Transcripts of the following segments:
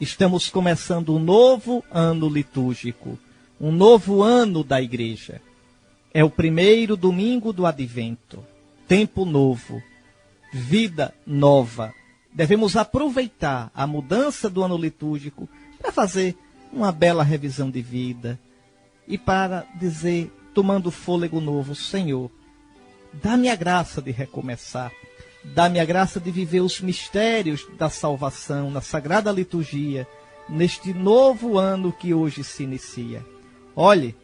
Estamos começando um novo ano litúrgico, um novo ano da igreja. É o primeiro domingo do Advento, tempo novo, vida nova. Devemos aproveitar a mudança do ano litúrgico para fazer uma bela revisão de vida e para dizer, tomando fôlego novo, Senhor, dá-me a graça de recomeçar, dá-me a graça de viver os mistérios da salvação na Sagrada Liturgia, neste novo ano que hoje se inicia. Olhe,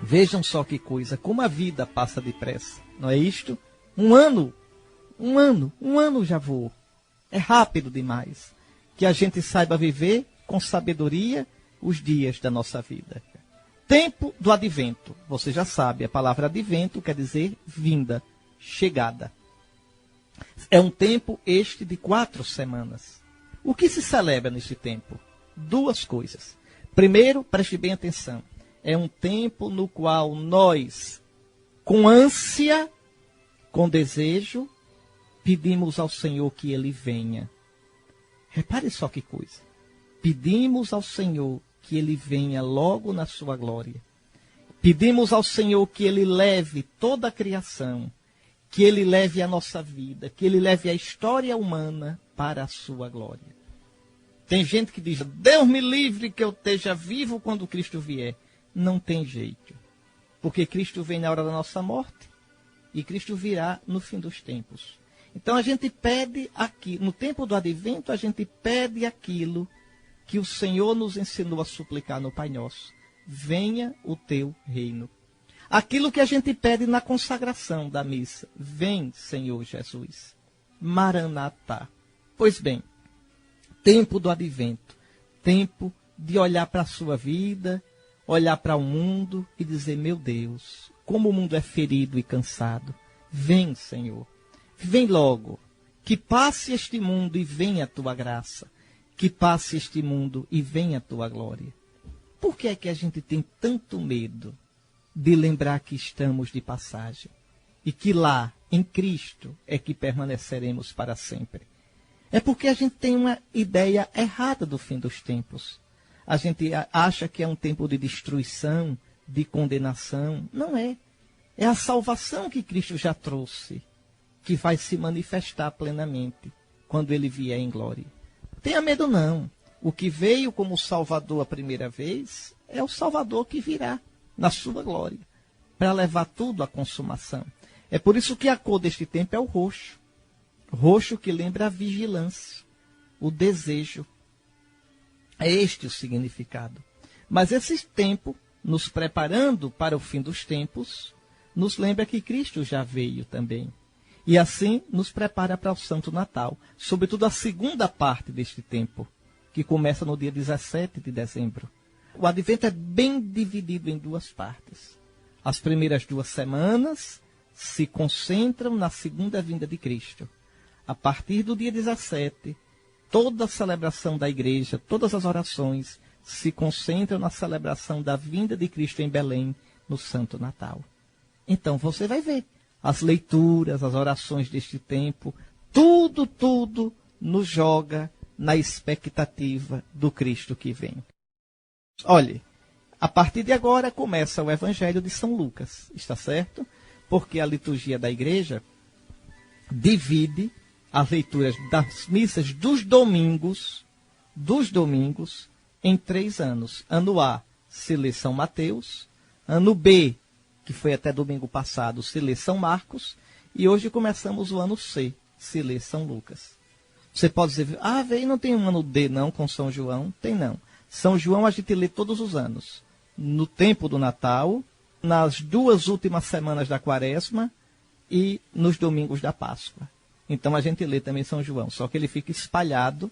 vejam só que coisa, como a vida passa depressa, não é isto? Um ano já voou. É rápido demais. Que a gente saiba viver com sabedoria os dias da nossa vida. Tempo do Advento. Você já sabe, a palavra Advento quer dizer vinda, chegada. É um tempo este de 4 semanas. O que se celebra neste tempo? 2 coisas. Primeiro, preste bem atenção. É um tempo no qual nós, com ânsia, com desejo, pedimos ao Senhor que Ele venha. Repare só que coisa. Pedimos ao Senhor que Ele venha logo na sua glória. Pedimos ao Senhor que Ele leve toda a criação, que Ele leve a nossa vida, que Ele leve a história humana para a sua glória. Tem gente que diz, Deus me livre que eu esteja vivo quando Cristo vier. Não tem jeito, porque Cristo vem na hora da nossa morte e Cristo virá no fim dos tempos. Então a gente pede aqui, no tempo do Advento, a gente pede aquilo que o Senhor nos ensinou a suplicar no Pai Nosso. Venha o teu reino. Aquilo que a gente pede na consagração da missa. Vem, Senhor Jesus. Maranatá. Pois bem, tempo do Advento. Tempo de olhar para a sua vida, olhar para o mundo e dizer, meu Deus, como o mundo é ferido e cansado. Vem, Senhor. Vem logo. Que passe este mundo e venha a tua graça. Que passe este mundo e venha a tua glória. Por que é que a gente tem tanto medo de lembrar que estamos de passagem? E que lá, em Cristo, é que permaneceremos para sempre. É porque a gente tem uma ideia errada do fim dos tempos. A gente acha que é um tempo de destruição, de condenação. Não é. É a salvação que Cristo já trouxe, que vai se manifestar plenamente quando Ele vier em glória. Tenha medo não. O que veio como Salvador a primeira vez é o Salvador que virá na sua glória, para levar tudo à consumação. É por isso que a cor deste tempo é o roxo. Roxo que lembra a vigilância, o desejo. É este o significado. Mas esse tempo, nos preparando para o fim dos tempos, nos lembra que Cristo já veio também. E assim nos prepara para o Santo Natal, sobretudo a segunda parte deste tempo, que começa no dia 17 de dezembro. O Advento é bem dividido em 2 partes. As primeiras 2 semanas se concentram na segunda vinda de Cristo. A partir do dia 17, toda a celebração da igreja, todas as orações se concentram na celebração da vinda de Cristo em Belém, no Santo Natal. Então você vai ver as leituras, as orações deste tempo, tudo nos joga na expectativa do Cristo que vem. Olhe, a partir de agora começa o Evangelho de São Lucas, está certo? Porque a liturgia da igreja divide as leituras das missas dos domingos em 3 anos. Ano A se lê São Mateus, ano B, que foi até domingo passado, se lê São Marcos, e hoje começamos o ano C, se lê São Lucas. Você pode dizer, veio, não tem um ano D não com São João? Tem não. São João a gente lê todos os anos. No tempo do Natal, nas 2 últimas semanas da Quaresma e nos domingos da Páscoa. Então a gente lê também São João, só que ele fica espalhado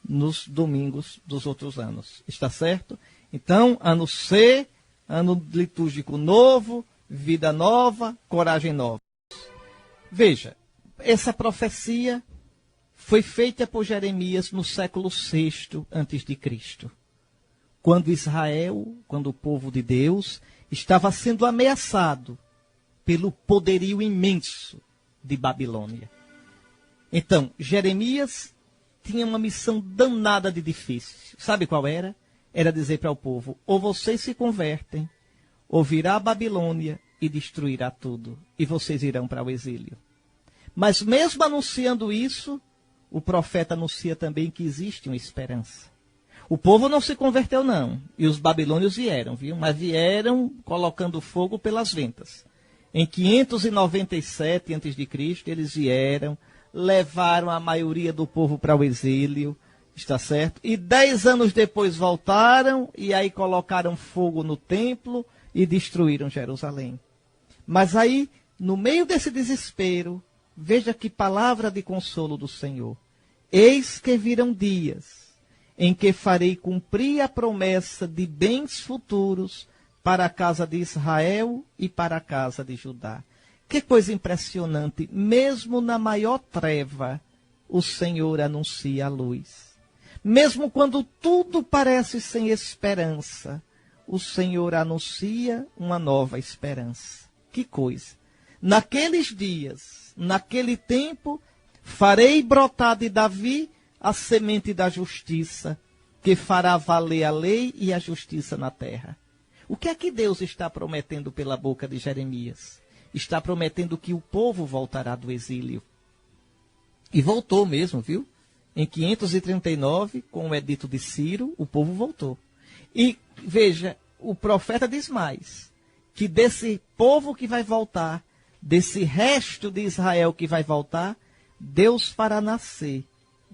nos domingos dos outros anos. Está certo? Então, ano C, ano litúrgico novo, vida nova, coragem nova. Veja, essa profecia foi feita por Jeremias no século VI a.C., quando Israel, quando o povo de Deus, estava sendo ameaçado pelo poderio imenso de Babilônia. Então, Jeremias tinha uma missão danada de difícil. Sabe qual era? Era dizer para o povo, ou vocês se convertem, ou virá a Babilônia e destruirá tudo, e vocês irão para o exílio. Mas mesmo anunciando isso, o profeta anuncia também que existe uma esperança. O povo não se converteu não, e os babilônios vieram, viu? Mas vieram colocando fogo pelas ventas. Em 597 a.C., eles vieram, levaram a maioria do povo para o exílio, está certo? E 10 anos depois voltaram, e aí colocaram fogo no templo e destruíram Jerusalém. Mas aí, no meio desse desespero, veja que palavra de consolo do Senhor. Eis que virão dias em que farei cumprir a promessa de bens futuros para a casa de Israel e para a casa de Judá. Que coisa impressionante, mesmo na maior treva, o Senhor anuncia a luz. Mesmo quando tudo parece sem esperança, o Senhor anuncia uma nova esperança. Que coisa! Naqueles dias, naquele tempo, farei brotar de Davi a semente da justiça, que fará valer a lei e a justiça na terra. O que é que Deus está prometendo pela boca de Jeremias? Está prometendo que o povo voltará do exílio. E voltou mesmo, viu? Em 539, com o edito de Ciro, o povo voltou. E veja, o profeta diz mais, que desse povo que vai voltar, desse resto de Israel que vai voltar, Deus fará nascer,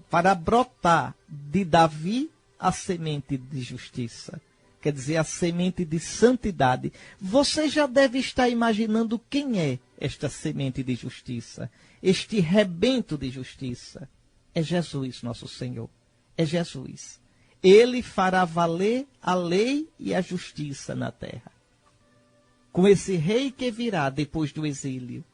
fará brotar de Davi a semente de justiça. Quer dizer, a semente de santidade. Você já deve estar imaginando quem é esta semente de justiça, este rebento de justiça. É Jesus, nosso Senhor. É Jesus. Ele fará valer a lei e a justiça na terra. Com esse rei que virá depois do exílio,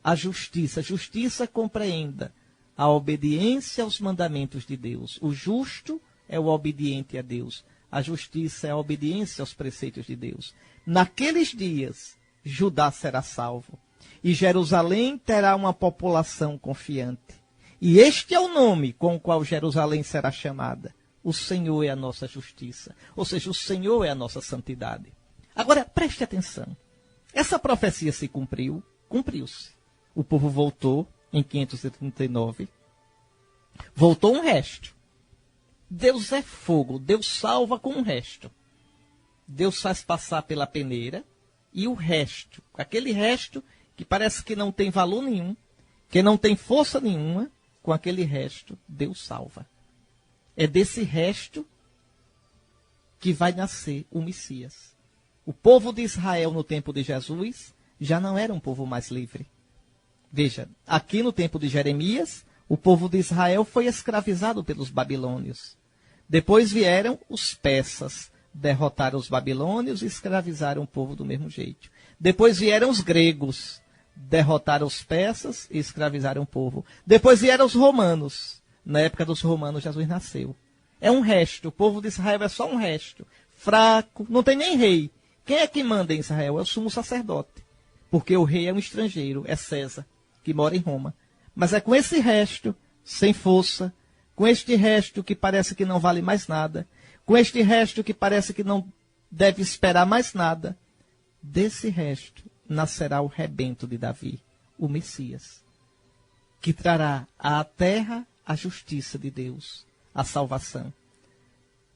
a justiça. Justiça compreenda a obediência aos mandamentos de Deus. O justo é o obediente a Deus. A justiça é a obediência aos preceitos de Deus. Naqueles dias, Judá será salvo. E Jerusalém terá uma população confiante. E este é o nome com o qual Jerusalém será chamada. O Senhor é a nossa justiça. Ou seja, o Senhor é a nossa santidade. Agora, preste atenção. Essa profecia se cumpriu, cumpriu-se. O povo voltou em 539. Voltou um resto. Deus é fogo, Deus salva com um resto. Deus faz passar pela peneira e o resto, aquele resto que parece que não tem valor nenhum, que não tem força nenhuma, com aquele resto, Deus salva. É desse resto que vai nascer o Messias. O povo de Israel no tempo de Jesus já não era um povo mais livre. Veja, aqui no tempo de Jeremias, o povo de Israel foi escravizado pelos babilônios. Depois vieram os persas, derrotaram os babilônios e escravizaram o povo do mesmo jeito. Depois vieram os gregos, derrotaram os persas e escravizaram o povo. Depois vieram os romanos. Na época dos romanos, Jesus nasceu. É um resto. O povo de Israel é só um resto. Fraco, não tem nem rei. Quem é que manda em Israel? É o sumo sacerdote. Porque o rei é um estrangeiro, é César, que mora em Roma. Mas é com esse resto, sem força, com este resto que parece que não vale mais nada, com este resto que parece que não deve esperar mais nada, desse resto nascerá o rebento de Davi, o Messias, que trará à terra a justiça de Deus, a salvação.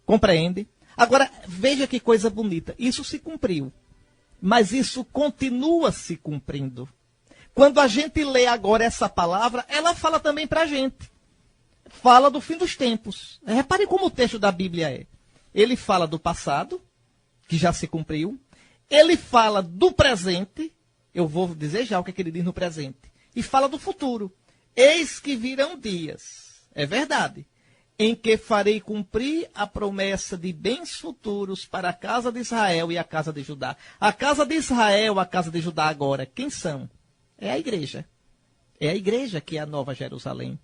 Compreende? Agora, veja que coisa bonita. Isso se cumpriu, mas isso continua se cumprindo. Quando a gente lê agora essa palavra, ela fala também para a gente. Fala do fim dos tempos. Repare como o texto da Bíblia é. Ele fala do passado, que já se cumpriu. Ele fala do presente. Eu vou dizer já o que ele diz no presente. E fala do futuro. Eis que virão dias. É verdade. Em que farei cumprir a promessa de bens futuros para a casa de Israel e a casa de Judá. A casa de Israel, a casa de Judá agora, quem são? É a igreja. É a igreja que é a nova Jerusalém.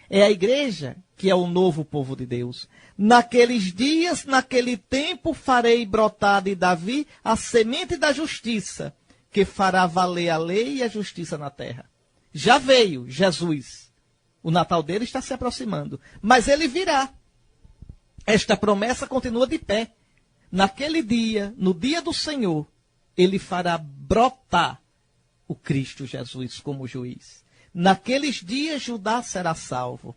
É a igreja que é o novo povo de Deus. Naqueles dias, naquele tempo, farei brotar de Davi a semente da justiça, que fará valer a lei e a justiça na terra. Já veio Jesus, O Natal dele está se aproximando. Mas ele virá. Esta promessa continua de pé. Naquele dia, no dia do Senhor, ele fará brotar o Cristo Jesus como juiz. Naqueles dias, Judá será salvo.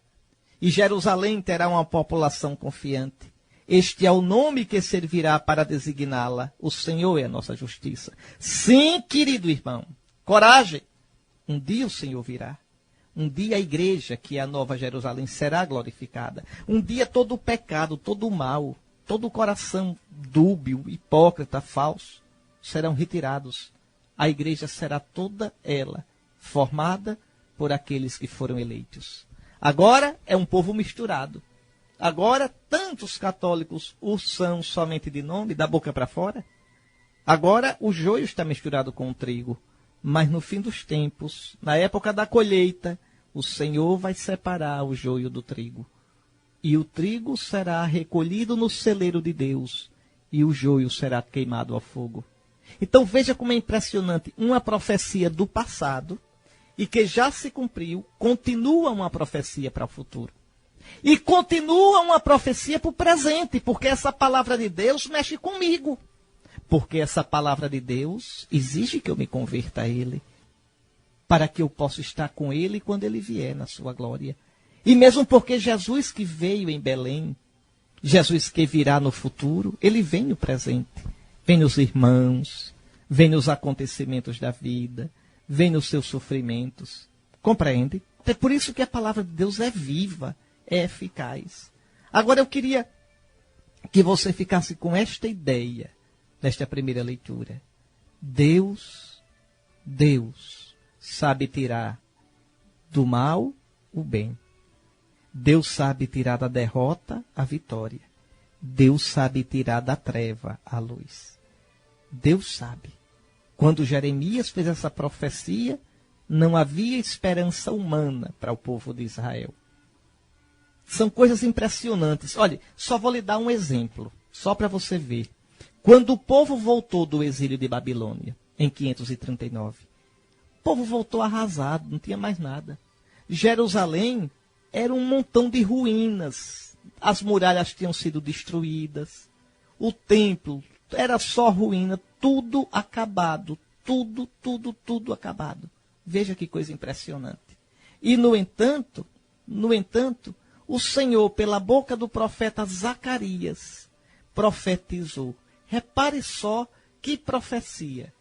E Jerusalém terá uma população confiante. Este é o nome que servirá para designá-la. O Senhor é a nossa justiça. Sim, querido irmão, coragem. Um dia o Senhor virá. Um dia a igreja, que é a nova Jerusalém, será glorificada. Um dia todo o pecado, todo o mal, todo o coração dúbio, hipócrita, falso, serão retirados. A igreja será toda ela formada por aqueles que foram eleitos. Agora é um povo misturado. Agora tantos católicos o são somente de nome, da boca para fora. Agora o joio está misturado com o trigo. Mas no fim dos tempos, na época da colheita, o Senhor vai separar o joio do trigo. E o trigo será recolhido no celeiro de Deus, e o joio será queimado ao fogo. Então veja como é impressionante, uma profecia do passado, e que já se cumpriu, continua uma profecia para o futuro. E continua uma profecia para o presente, porque essa palavra de Deus mexe comigo. Porque essa palavra de Deus exige que eu me converta a Ele, para que eu possa estar com Ele quando Ele vier na sua glória. E mesmo porque Jesus que veio em Belém, Jesus que virá no futuro, Ele vem no presente. Vem nos irmãos, vem nos acontecimentos da vida, vem nos seus sofrimentos. Compreende? É por isso que a palavra de Deus é viva, é eficaz. Agora eu queria que você ficasse com esta ideia nesta primeira leitura. Deus sabe tirar do mal o bem. Deus sabe tirar da derrota a vitória. Deus sabe tirar da treva a luz. Deus sabe. Quando Jeremias fez essa profecia, não havia esperança humana para o povo de Israel. São coisas impressionantes. Olha, só vou lhe dar um exemplo, só para você ver. Quando o povo voltou do exílio de Babilônia, em 539, o povo voltou arrasado, não tinha mais nada. Jerusalém era um montão de ruínas. As muralhas tinham sido destruídas. O templo era só ruína, tudo acabado. Tudo acabado. Veja que coisa impressionante. E, no entanto, o Senhor, pela boca do profeta Zacarias, profetizou. Repare só que profecia.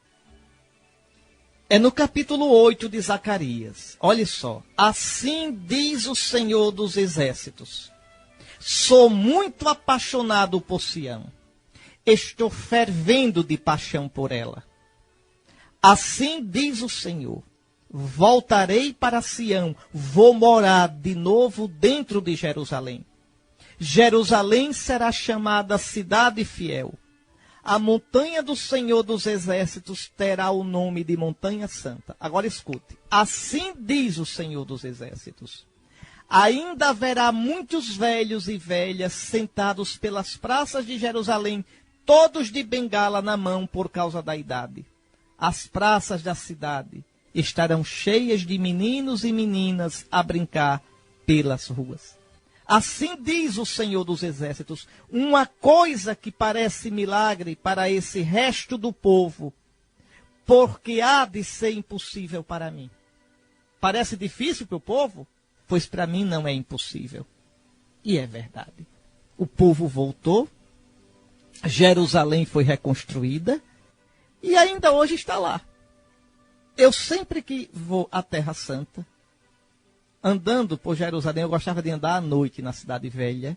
É no capítulo 8 de Zacarias. Olhe só. Assim diz o Senhor dos Exércitos. Sou muito apaixonado por Sião. Estou fervendo de paixão por ela. Assim diz o Senhor. Voltarei para Sião. Vou morar de novo dentro de Jerusalém. Jerusalém será chamada cidade fiel. A montanha do Senhor dos Exércitos terá o nome de Montanha Santa. Agora escute. Assim diz o Senhor dos Exércitos. Ainda haverá muitos velhos e velhas sentados pelas praças de Jerusalém, todos de bengala na mão por causa da idade. As praças da cidade estarão cheias de meninos e meninas a brincar pelas ruas. Assim diz o Senhor dos Exércitos, uma coisa que parece milagre para esse resto do povo, porque há de ser impossível para mim. Parece difícil para o povo? Pois para mim não é impossível. E é verdade. O povo voltou, Jerusalém foi reconstruída, e ainda hoje está lá. Eu sempre que vou à Terra Santa, andando por Jerusalém, eu gostava de andar à noite na Cidade Velha,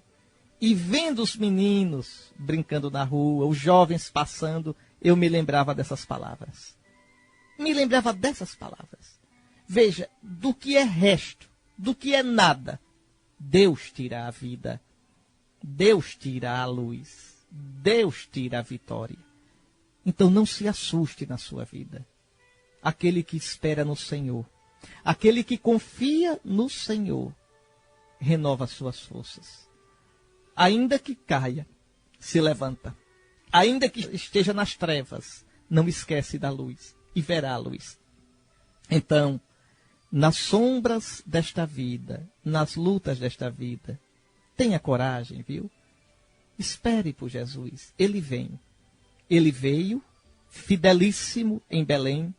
e vendo os meninos brincando na rua, os jovens passando, eu me lembrava dessas palavras. Me lembrava dessas palavras. Veja, do que é resto, do que é nada, Deus tira a vida, Deus tira a luz, Deus tira a vitória. Então não se assuste na sua vida. Aquele que espera no Senhor, aquele que confia no Senhor, renova suas forças. Ainda que caia, se levanta. Ainda que esteja nas trevas, não esquece da luz e verá a luz. Então, nas sombras desta vida, nas lutas desta vida. Tenha coragem, viu? Espere por Jesus. Ele vem. Ele veio, fidelíssimo em Belém.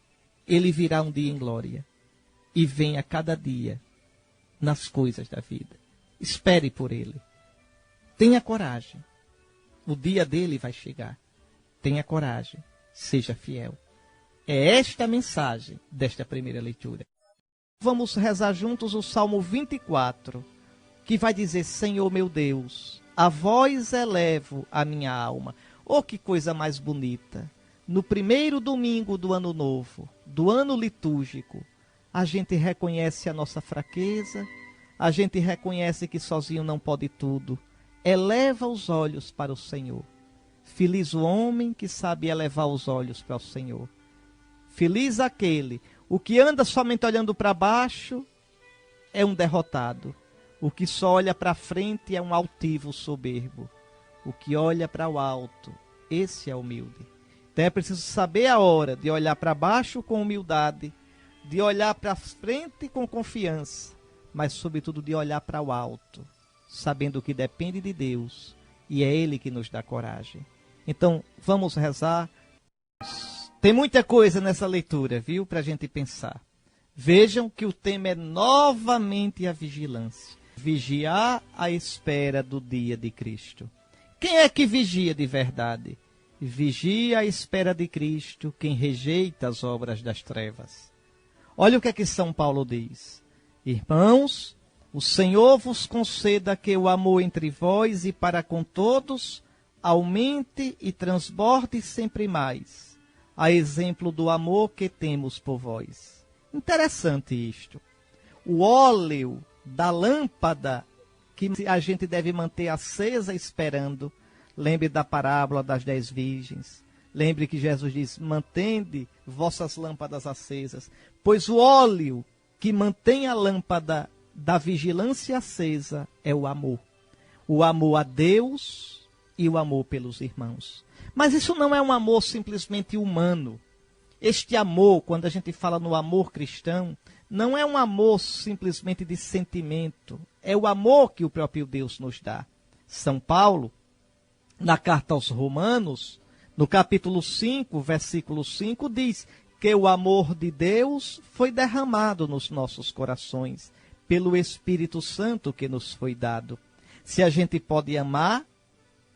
Ele virá um dia em glória. E vem a cada dia nas coisas da vida. Espere por ele. Tenha coragem. O dia dele vai chegar. Tenha coragem. Seja fiel. É esta a mensagem desta primeira leitura. Vamos rezar juntos o Salmo 24, que vai dizer: Senhor meu Deus, a vós elevo a minha alma. Oh, que coisa mais bonita! No primeiro domingo do ano novo, do ano litúrgico, a gente reconhece a nossa fraqueza, a gente reconhece que sozinho não pode tudo. Eleva os olhos para o Senhor. Feliz o homem que sabe elevar os olhos para o Senhor. Feliz aquele. O que anda somente olhando para baixo é um derrotado. O que só olha para frente é um altivo soberbo. O que olha para o alto, esse é humilde. Então é preciso saber a hora de olhar para baixo com humildade, de olhar para frente com confiança, mas sobretudo de olhar para o alto, sabendo que depende de Deus e é Ele que nos dá coragem. Então vamos rezar. Tem muita coisa nessa leitura, viu, para a gente pensar. Vejam que o tema é novamente a vigilância. Vigiar à espera do dia de Cristo. Quem é que vigia de verdade? Vigia à espera de Cristo quem rejeita as obras das trevas. Olha o que é que São Paulo diz. Irmãos, o Senhor vos conceda que o amor entre vós e para com todos aumente e transborde sempre mais, a exemplo do amor que temos por vós. Interessante isto. O óleo da lâmpada que a gente deve manter acesa esperando. Lembre da parábola das 10 virgens. Lembre que Jesus diz: mantende vossas lâmpadas acesas. Pois o óleo que mantém a lâmpada da vigilância acesa é o amor. O amor a Deus e o amor pelos irmãos. Mas isso não é um amor simplesmente humano. Este amor, quando a gente fala no amor cristão, não é um amor simplesmente de sentimento. É o amor que o próprio Deus nos dá. São Paulo, na carta aos Romanos, no capítulo 5, versículo 5, diz que o amor de Deus foi derramado nos nossos corações, pelo Espírito Santo que nos foi dado. Se a gente pode amar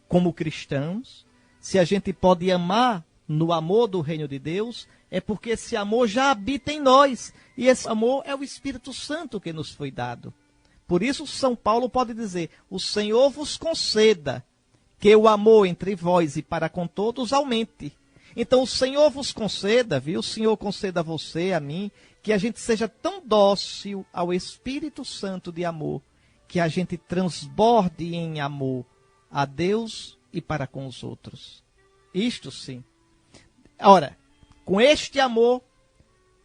como cristãos, se a gente pode amar no amor do reino de Deus, é porque esse amor já habita em nós. E esse amor é o Espírito Santo que nos foi dado. Por isso, São Paulo pode dizer: o Senhor vos conceda que o amor entre vós e para com todos aumente. Então, o Senhor vos conceda, viu? O Senhor conceda a você, a mim, que a gente seja tão dócil ao Espírito Santo de amor, que a gente transborde em amor a Deus e para com os outros. Isto sim. Ora, com este amor,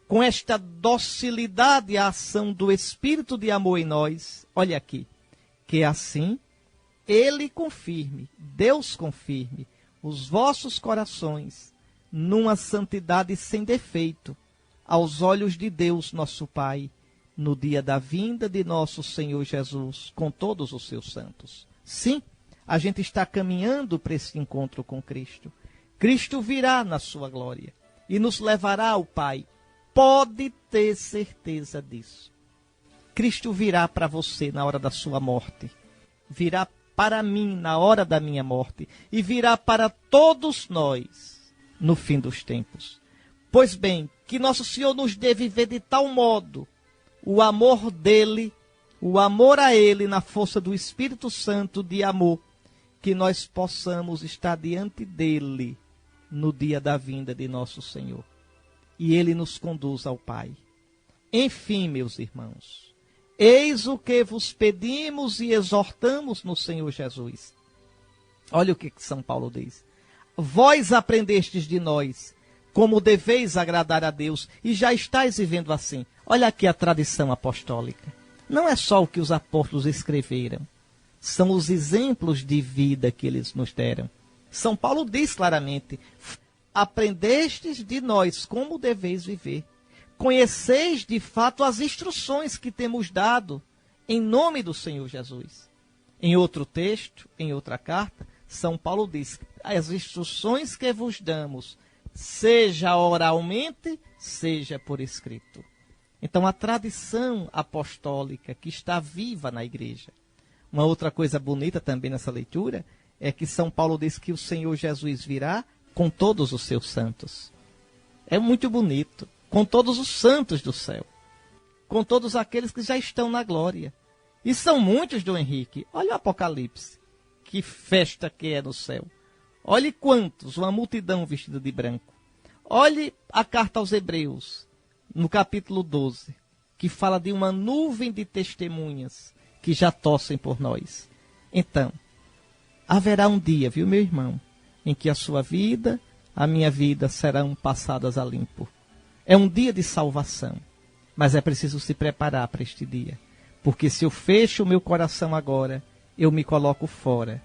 com esta docilidade à ação do Espírito de amor em nós, olha aqui, que assim Ele confirme, Deus confirme os vossos corações numa santidade sem defeito, aos olhos de Deus nosso Pai, no dia da vinda de nosso Senhor Jesus, com todos os seus santos. Sim, a gente está caminhando para esse encontro com Cristo. Cristo virá na sua glória e nos levará ao Pai. Pode ter certeza disso. Cristo virá para você na hora da sua morte. Virá para mim na hora da minha morte. E virá para todos nós no fim dos tempos. Pois bem, que nosso Senhor nos dê viver de tal modo o amor dele, o amor a ele na força do Espírito Santo de amor, que nós possamos estar diante dele no dia da vinda de nosso Senhor. E ele nos conduz ao Pai. Enfim, meus irmãos, eis o que vos pedimos e exortamos no Senhor Jesus. Olha o que São Paulo diz. Vós aprendestes de nós como deveis agradar a Deus e já estáis vivendo assim. Olha aqui a tradição apostólica. Não é só o que os apóstolos escreveram. São os exemplos de vida que eles nos deram. São Paulo diz claramente: aprendestes de nós como deveis viver. conheceis de fato as instruções que temos dado em nome do Senhor Jesus. Em outro texto, em outra carta, São Paulo diz: as instruções que vos damos, seja oralmente, seja por escrito. Então, a tradição apostólica que está viva na igreja. Uma outra coisa bonita também nessa leitura é que São Paulo diz que o Senhor Jesus virá com todos os seus santos. É muito bonito. Com todos os santos do céu. Com todos aqueles que já estão na glória. E são muitos, Dom Henrique. Olha o Apocalipse. Que festa que é no céu. Olhe quantos, uma multidão vestida de branco. Olhe a carta aos Hebreus, no capítulo 12, que fala de uma nuvem de testemunhas que já torcem por nós. Então, haverá um dia, viu, meu irmão, em que a sua vida, a minha vida serão passadas a limpo. É um dia de salvação, mas é preciso se preparar para este dia. Porque se eu fecho o meu coração agora, eu me coloco fora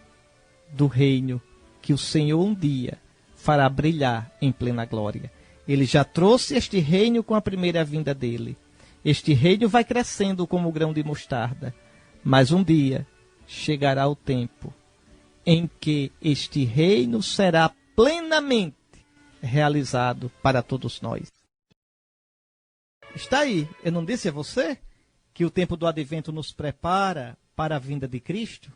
do reino que o Senhor um dia fará brilhar em plena glória. Ele já trouxe este reino com a primeira vinda dele. Este reino vai crescendo como o grão de mostarda. Mas um dia chegará o tempo em que este reino será plenamente realizado para todos nós. Está aí, eu não disse a você que o tempo do advento nos prepara para a vinda de Cristo?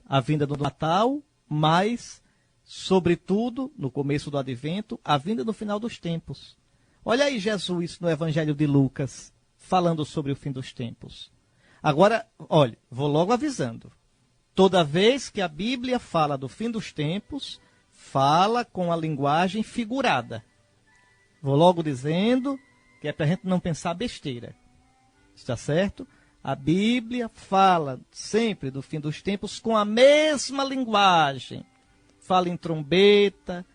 A vinda do Natal, mas, sobretudo, no começo do advento, a vinda no final dos tempos. Olha aí Jesus no Evangelho de Lucas, falando sobre o fim dos tempos. Agora, olha, vou logo avisando. Toda vez que a Bíblia fala do fim dos tempos, fala com a linguagem figurada. Vou logo dizendo que é para a gente não pensar besteira. Está certo? A Bíblia fala sempre do fim dos tempos com a mesma linguagem. Fala em trombeta,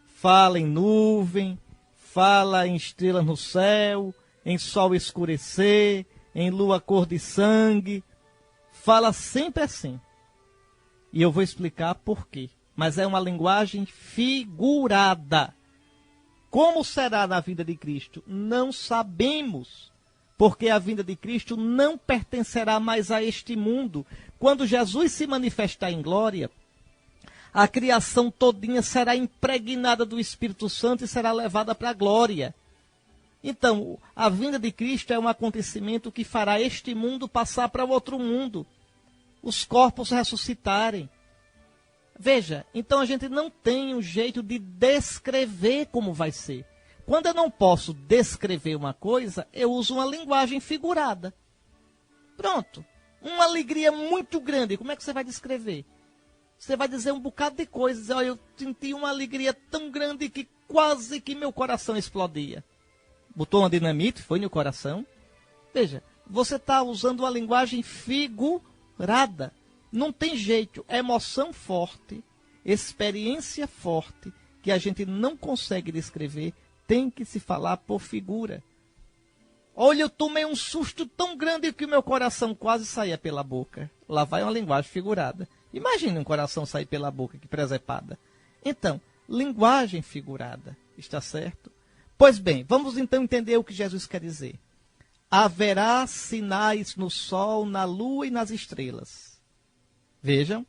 fala em nuvem, fala em estrelas no céu, em sol escurecer, em lua cor de sangue. Fala sempre assim. E eu vou explicar por quê. Mas é uma linguagem figurada. Como será na vinda de Cristo? Não sabemos. Porque a vinda de Cristo não pertencerá mais a este mundo. Quando Jesus se manifestar em glória, a criação todinha será impregnada do Espírito Santo e será levada para a glória. Então, a vinda de Cristo é um acontecimento que fará este mundo passar para outro mundo. Os corpos ressuscitarem. Veja, então a gente não tem um jeito de descrever como vai ser. Quando eu não posso descrever uma coisa, eu uso uma linguagem figurada. Pronto. Uma alegria muito grande. Como é que você vai descrever? Você vai dizer um bocado de coisas. Olha, eu senti uma alegria tão grande que quase que meu coração explodia. Botou uma dinamite, foi no coração. Veja, você está usando uma linguagem figurada. Não tem jeito. Emoção forte, experiência forte, que a gente não consegue descrever, tem que se falar por figura. Olha, eu tomei um susto tão grande que o meu coração quase saía pela boca. Lá vai uma linguagem figurada. Imagine um coração sair pela boca, que presepada. Então, linguagem figurada, está certo? Pois bem, vamos então entender o que Jesus quer dizer. Haverá sinais no sol, na lua e nas estrelas. Vejam,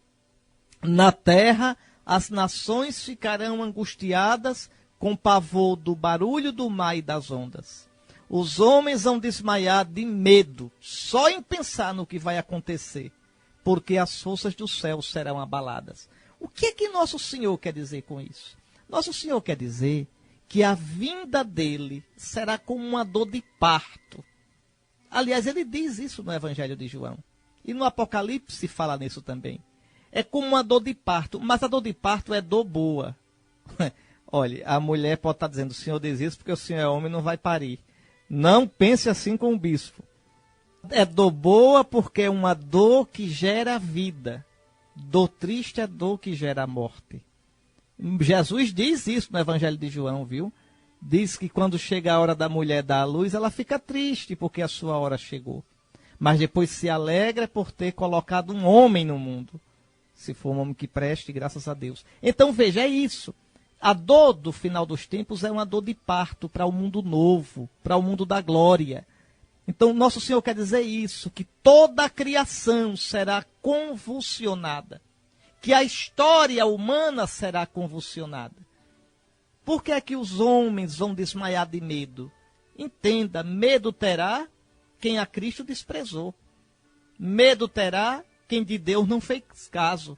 na terra as nações ficarão angustiadas com pavor do barulho do mar e das ondas. Os homens vão desmaiar de medo, só em pensar no que vai acontecer, porque as forças do céu serão abaladas. O que é que Nosso Senhor quer dizer com isso? Nosso Senhor quer dizer que a vinda dele será como uma dor de parto. Aliás, ele diz isso no Evangelho de João. E no Apocalipse fala nisso também. É como uma dor de parto, mas a dor de parto é dor boa. Olha, a mulher pode estar dizendo, o senhor diz isso porque o senhor é homem e não vai parir. Não pense assim com o bispo. É dor boa porque é uma dor que gera vida. Dor triste é dor que gera morte. Jesus diz isso no Evangelho de João, viu? Diz que quando chega a hora da mulher dar à luz, ela fica triste porque a sua hora chegou. Mas depois se alegra por ter colocado um homem no mundo. Se for um homem que preste, graças a Deus. Então veja, é isso. A dor do final dos tempos é uma dor de parto para o mundo novo, para o mundo da glória. Então, nosso Senhor quer dizer isso, que toda a criação será convulsionada, que a história humana será convulsionada. Por que é que os homens vão desmaiar de medo? Entenda, medo terá quem a Cristo desprezou. Medo terá quem de Deus não fez caso.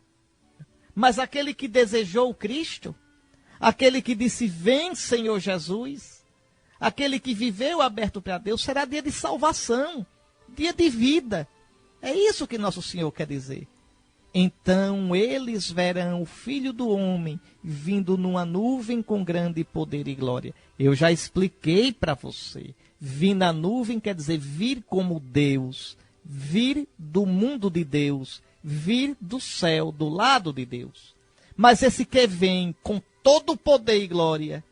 Mas aquele que desejou o Cristo, aquele que disse, vem Senhor Jesus, aquele que viveu aberto para Deus, será dia de salvação, dia de vida. É isso que nosso Senhor quer dizer. Então eles verão o Filho do Homem vindo numa nuvem com grande poder e glória. Eu já expliquei para você. Vir na nuvem quer dizer vir como Deus, vir do mundo de Deus, vir do céu, do lado de Deus. Mas esse que vem com todo o poder e glória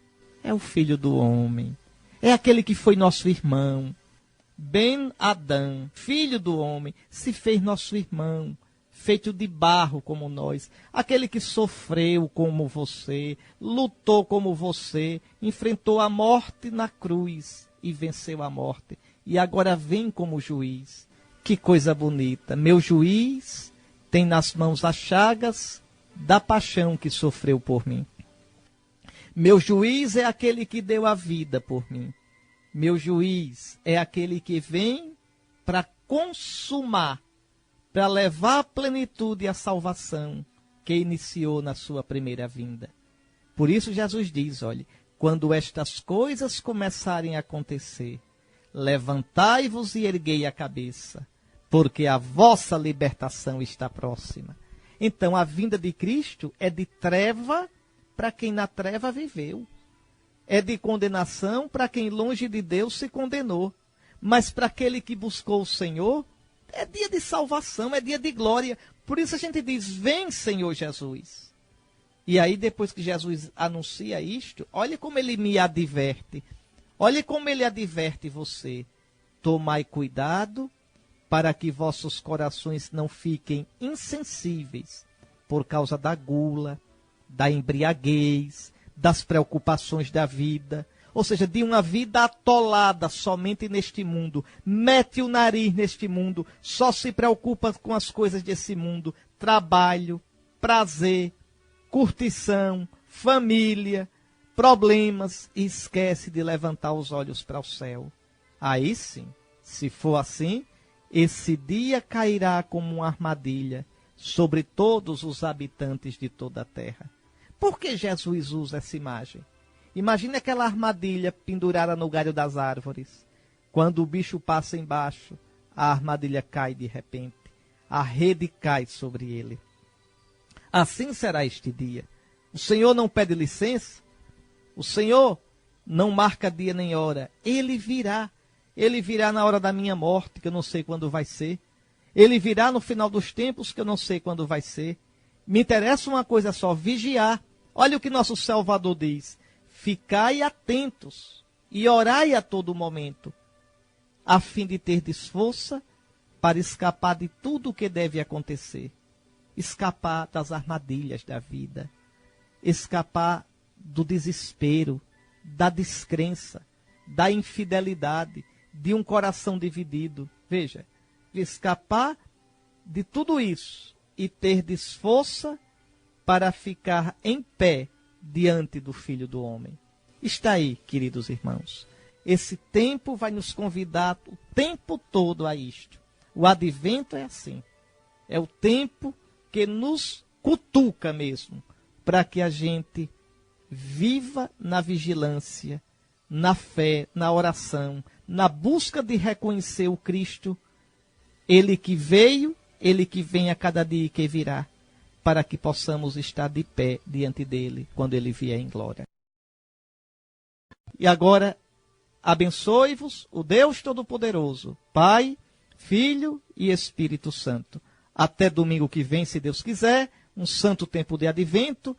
é o Filho do Homem. É aquele que foi nosso irmão. Ben Adão, filho do homem, se fez nosso irmão, feito de barro como nós, aquele que sofreu como você, lutou como você, enfrentou a morte na cruz e venceu a morte, e agora vem como juiz. Que coisa bonita! Meu juiz tem nas mãos as chagas da paixão que sofreu por mim. Meu juiz é aquele que deu a vida por mim. Meu juiz é aquele que vem para consumar, para levar à plenitude a salvação que iniciou na sua primeira vinda. Por isso Jesus diz, olha, quando estas coisas começarem a acontecer, levantai-vos e erguei a cabeça, porque a vossa libertação está próxima. Então a vinda de Cristo é de treva para quem na treva viveu. É de condenação para quem longe de Deus se condenou. Mas para aquele que buscou o Senhor, é dia de salvação, é dia de glória. Por isso a gente diz, vem Senhor Jesus. E aí depois que Jesus anuncia isto, olha como ele me adverte. Olha como ele adverte você. Tomai cuidado para que vossos corações não fiquem insensíveis por causa da gula, da embriaguez, das preocupações da vida, ou seja, de uma vida atolada somente neste mundo, mete o nariz neste mundo, só se preocupa com as coisas desse mundo, trabalho, prazer, curtição, família, problemas, e esquece de levantar os olhos para o céu. Aí sim, se for assim, esse dia cairá como uma armadilha sobre todos os habitantes de toda a terra. Por que Jesus usa essa imagem? Imagine aquela armadilha pendurada no galho das árvores. Quando o bicho passa embaixo, a armadilha cai de repente. A rede cai sobre ele. Assim será este dia. O Senhor não pede licença. O Senhor não marca dia nem hora. Ele virá. Ele virá na hora da minha morte, que eu não sei quando vai ser. Ele virá no final dos tempos, que eu não sei quando vai ser. Me interessa uma coisa só, vigiar. Olha o que nosso Salvador diz. Ficai atentos e orai a todo momento, a fim de terdes força para escapar de tudo o que deve acontecer. Escapar das armadilhas da vida. Escapar do desespero, da descrença, da infidelidade, de um coração dividido. Veja, escapar de tudo isso e terdes força para ficar em pé diante do Filho do Homem. Está aí, queridos irmãos. Esse tempo vai nos convidar o tempo todo a isto. O advento é assim. É o tempo que nos cutuca mesmo, para que a gente viva na vigilância, na fé, na oração, na busca de reconhecer o Cristo, Ele que veio, Ele que vem a cada dia e que virá, para que possamos estar de pé diante dele quando ele vier em glória. E agora, abençoe-vos o Deus Todo-Poderoso, Pai, Filho e Espírito Santo. Até domingo que vem, se Deus quiser, um santo tempo de advento,